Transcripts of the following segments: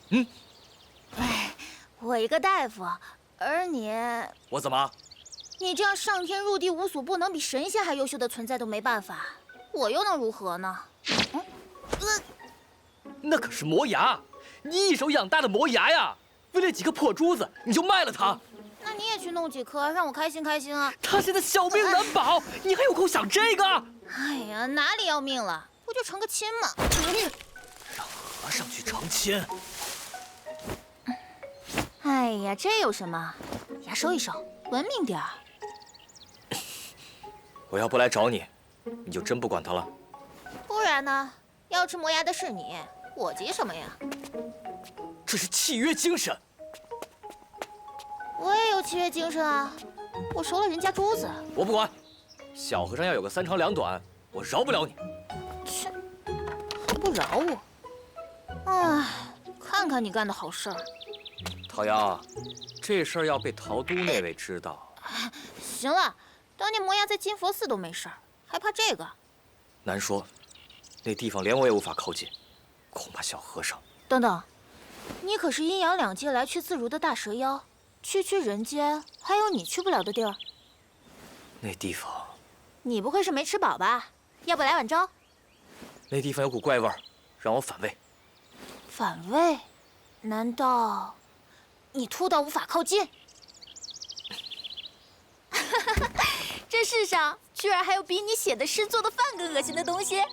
嗯，我一个大夫，而你，我怎么？你这样上天入地无所不能、比神仙还优秀的存在都没办法，我又能如何呢？那可是魔牙，你一手养大的魔牙呀！为了几颗破珠子，你就卖了它？那你也去弄几颗，让我开心开心啊！他现在小命难保，你还有空想这个？哎呀，哪里要命了？不就成个亲吗？让和尚去成亲？哎呀，这有什么？牙收一收，文明点儿。我要不来找你，你就真不管他了？不然呢？要吃磨牙的是你，我急什么呀？这是契约精神。我也有契约精神啊，我收了人家珠子。我不管，小和尚要有个三长两短，我饶不了你。切，还不饶我？哎，看看你干的好事儿。陶阳，这事儿要被陶都那位知道。行了，当年磨牙在金佛寺都没事儿，还怕这个？难说，那地方连我也无法靠近，恐怕小和尚……等等，你可是阴阳两界来去自如的大蛇妖，区区人间还有你去不了的地儿？那地方……你不会是没吃饱吧？要不来碗粥？那地方有股怪味儿，让我反胃。反胃？难道你吐到无法靠近？这世上居然还有比你写的诗、做的饭更恶心的东西！啊！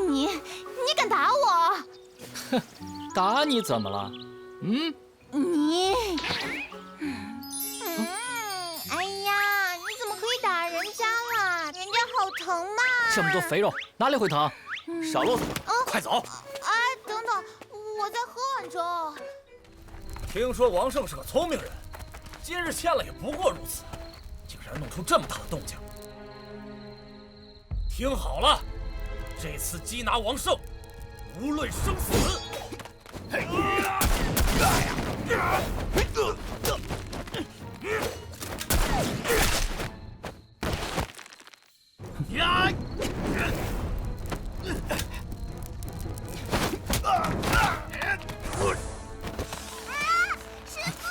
你敢打我？哼，打你怎么了？嗯？你……哎呀，你怎么可以打人家啦？人家好疼嘛！这么多肥肉，哪里会疼？少啰嗦，快走！哎，等等，我在喝碗粥。听说王胜是个聪明人，今日欠了也不过如此，竟然弄出这么大的动静。听好了，这次缉拿王胜，无论生死。呀！师傅！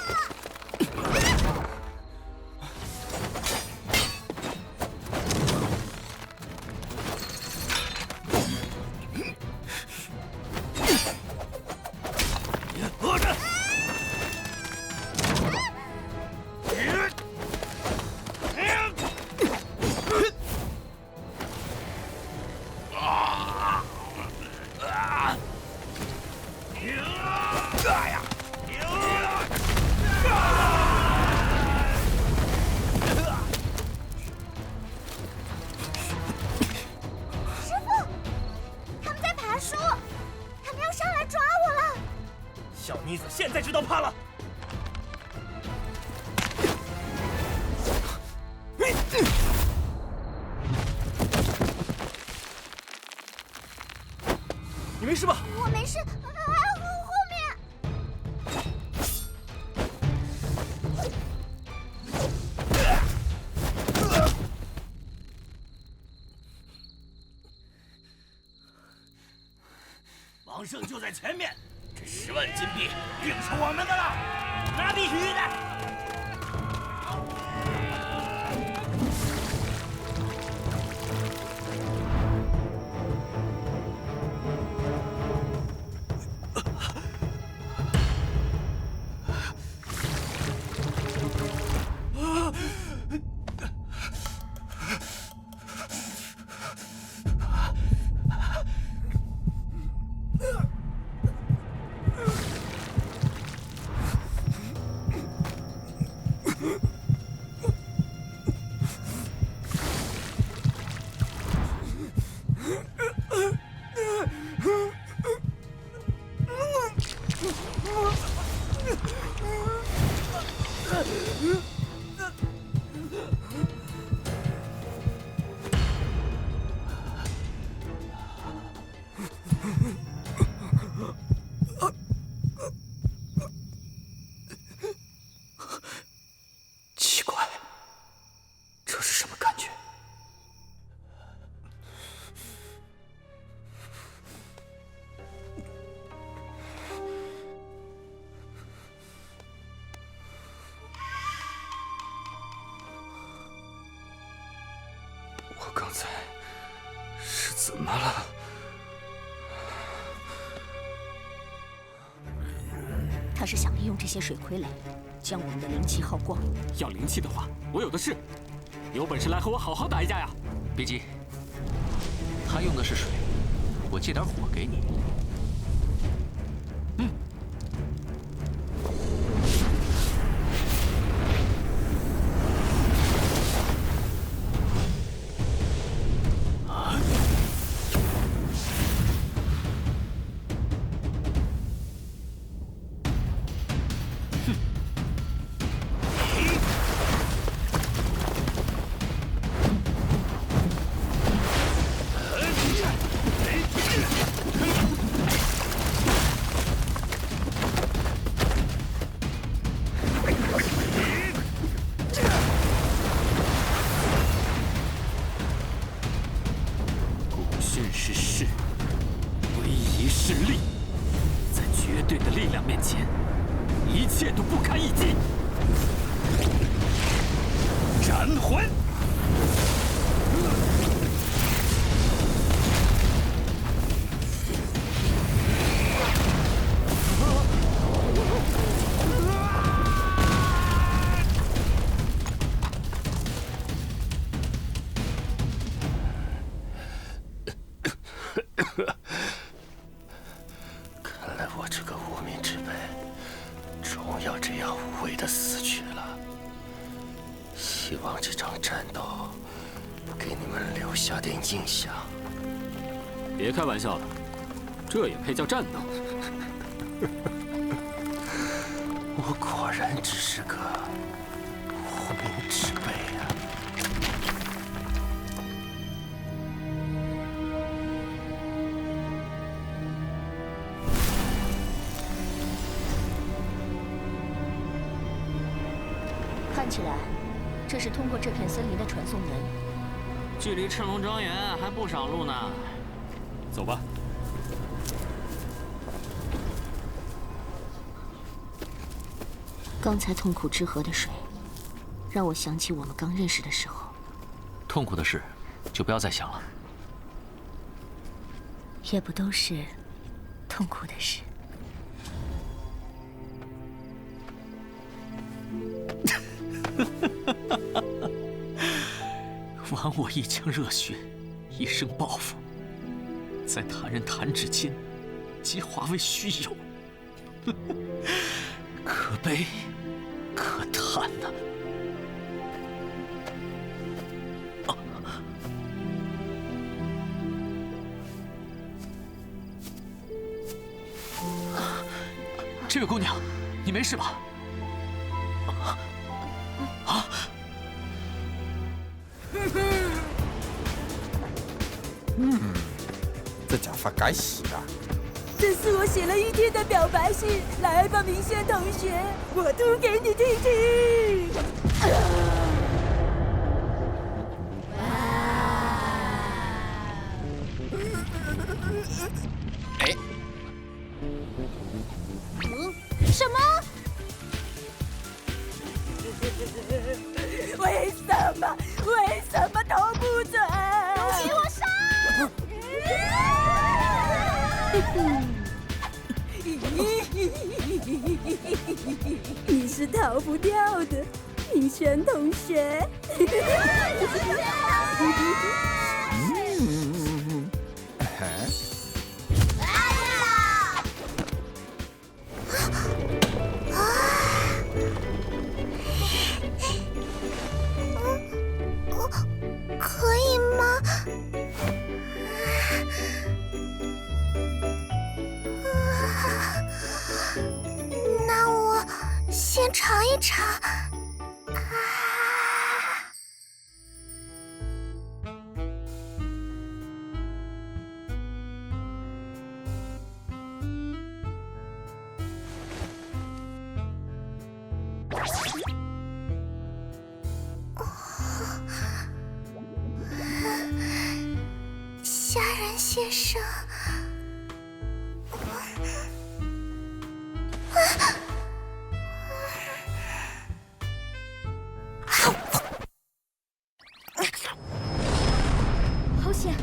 小妮子现在知道怕了。你没事吧？我没事，后面。王胜就在前面，这10万金币定是我们的了，那必须的。奇怪，这是什么感觉？怎么了？他是想利用这些水傀儡，将我们的灵气耗光。要灵气的话，我有的是，有本事来和我好好打一架呀！别急，他用的是水，我借点火给你。是势，唯一是力，在绝对的力量面前，一切都不堪一击。斩魂！看来我这个无名之辈，终要这样无谓的死去了。希望这场战斗给你们留下点印象。别开玩笑了，这也配叫战斗？我果然只是个无名之辈啊！看起来，这是通过这片森林的传送门。距离赤龙庄园还不少路呢。走吧。刚才痛苦之河的水，让我想起我们刚认识的时候。痛苦的事，就不要再想了。也不都是痛苦的事。玩我一腔热血，一生抱负，在他人弹指间，即化为虚有。可悲，可叹呐！这位姑娘，你没事吧？啊！这假发该洗啊！这是我写了一天的表白信，来吧，明轩同学，我读给你听听。哎，什么？为什么头不准？给我上！你是逃不掉的，明轩同学。可以吗？那我先尝一尝。虾仁先生，好险！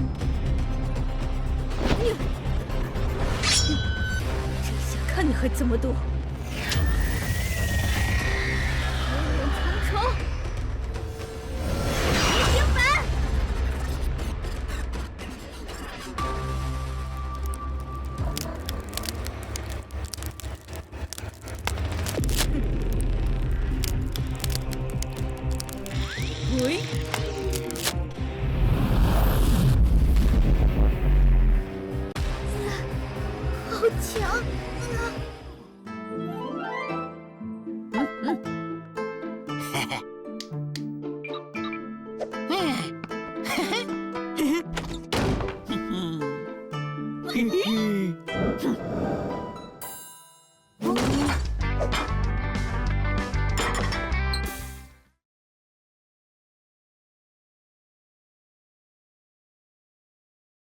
可这么多。烈焰重重，异形反。喂。好强！